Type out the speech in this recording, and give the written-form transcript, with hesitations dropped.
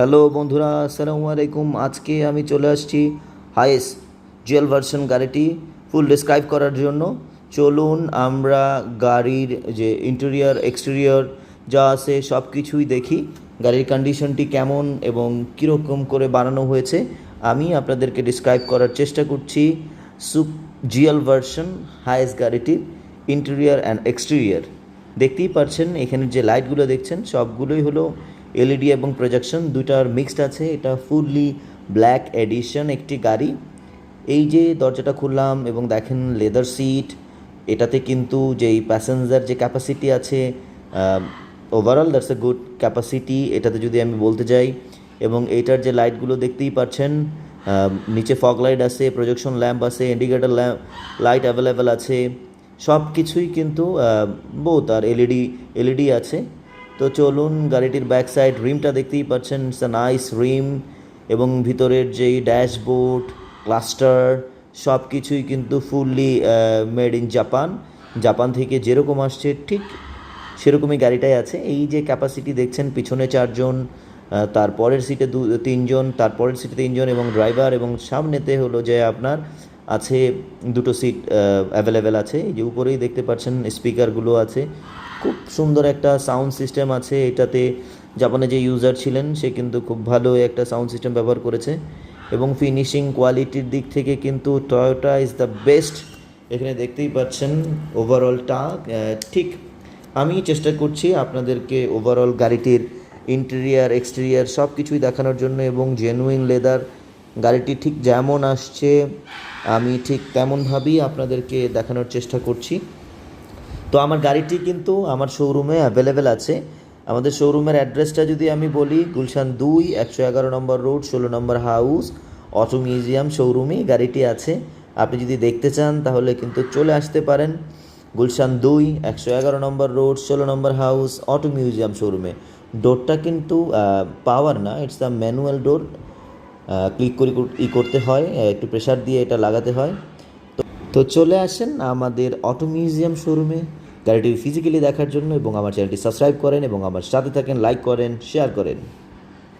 Hello বন্ধুরা, আসসালামু আলাইকুম। আজকে আমি চলে আসছি হাইস জুয়েল ভার্সন গাড়িটি ফুল ডিসক্রাইব করার জন্য। চলুন আমরা গাড়ির যে ইন্টেরিয়র এক্সটেরিয়র যা আছে সব কিছুই দেখি, গাড়ির কন্ডিশনটি কেমন এবং কীরকম করে বানানো হয়েছে আমি আপনাদেরকে ডিসক্রাইব করার চেষ্টা করছি। জুয়েল ভার্সন হাইস গাড়িটির ইন্টেরিয়র অ্যান্ড এক্সটেরিয়র দেখতেই পাচ্ছেন। এখানে যে লাইটগুলো দেখছেন সবগুলোই হলো এলইডি এবং প্রজেকশন দুইটার মিক্সড আছে। এটা ফুললি ব্ল্যাক এডিশন একটি গাড়ি। এই যে দরজাটা খুললাম এবং দেখেন লেদার সিট, এটাতে কিন্তু যেই প্যাসেঞ্জার যে ক্যাপাসিটি আছে overall that's a good capacity এটাতে যদি আমি বলতে যাই। এবং এইটার যে লাইটগুলো দেখতেই পাচ্ছেন, নিচে ফগ লাইট আছে, প্রজেকশন ল্যাম্প আছে, ইন্ডিকেটার লাইট অ্যাভেলেবেল আছে, সব কিছুই কিন্তু বহুত আর এলইডি আছে। তো চলুন গাড়িটির ব্যাক সাইড রিমটা দেখতেই পাচ্ছেন, ইটস আ নাইস রিম। এবং ভিতরের যেই ড্যাশবোর্ড ক্লাস্টার সব কিছুই কিন্তু ফুললি মেড ইন জাপান থেকে যেরকম আসছে ঠিক সেরকমই গাড়িটাই আছে। এই যে ক্যাপাসিটি দেখছেন, পিছনে 4 জন, তারপরের সিটে 3 জন, তারপরের সিটে 3 জন এবং ড্রাইভার, এবং সামনেতে হলো যে আপনার আছে 2টো সিট অ্যাভেলেবেল আছে। এই যে উপরেই দেখতে পাচ্ছেন স্পিকারগুলো আছে, খুব সুন্দর একটা সাউন্ড সিস্টেম আছে এটাতে। জাপানে যে ইউজার ছিলেন সে কিন্তু খুব ভালো একটা সাউন্ড সিস্টেম ব্যবহার করেছে। এবং ফিনিশিং কোয়ালিটির দিক থেকে কিন্তু টয়োটা ইজ দ্য বেস্ট। এখানে দেখতেই পাচ্ছেন ওভারঅলটা ঠিক আমি চেষ্টা করছি আপনাদেরকে ওভারঅল গাড়িটির ইন্টেরিয়ার এক্সটেরিয়ার সব কিছুই দেখানোর জন্য। এবং জেনুইন লেদার গাড়িটি ঠিক যেমন আসছে আমি ঠিক তেমনভাবেই আপনাদেরকে দেখানোর চেষ্টা করছি। তো আমার গাড়িটি কিন্তু আমার শোরুমে অ্যাভেলেবেল আছে। আমাদের শোরুমের অ্যাড্রেসটা যদি আমি বলি, গুলশান 2, 111 নম্বর রোড, 16 নম্বর হাউস, অটো মিউজিয়াম শোরুমে গাড়িটি আছে। আপনি যদি দেখতে চান তাহলে কিন্তু চলে আসতে পারেন গুলশান 2, 111 নম্বর রোড, 16 নম্বর হাউস, অটো মিউজিয়াম শোরুমে। ডোরটা কিন্তু পাওয়ার না, it's the manual door. Click করে করতে হয়, একটু প্রেশার দিয়ে এটা লাগাতে হয়। তো চলে আসেন আমাদের অটো মিউজিয়াম শোরুমে গাড়িটি ফিজিক্যালি দেখার জন্য, এবং আমার চ্যানেলটি সাবস্ক্রাইব করেন এবং আমার সাথে থাকেন, লাইক করেন, শেয়ার করেন।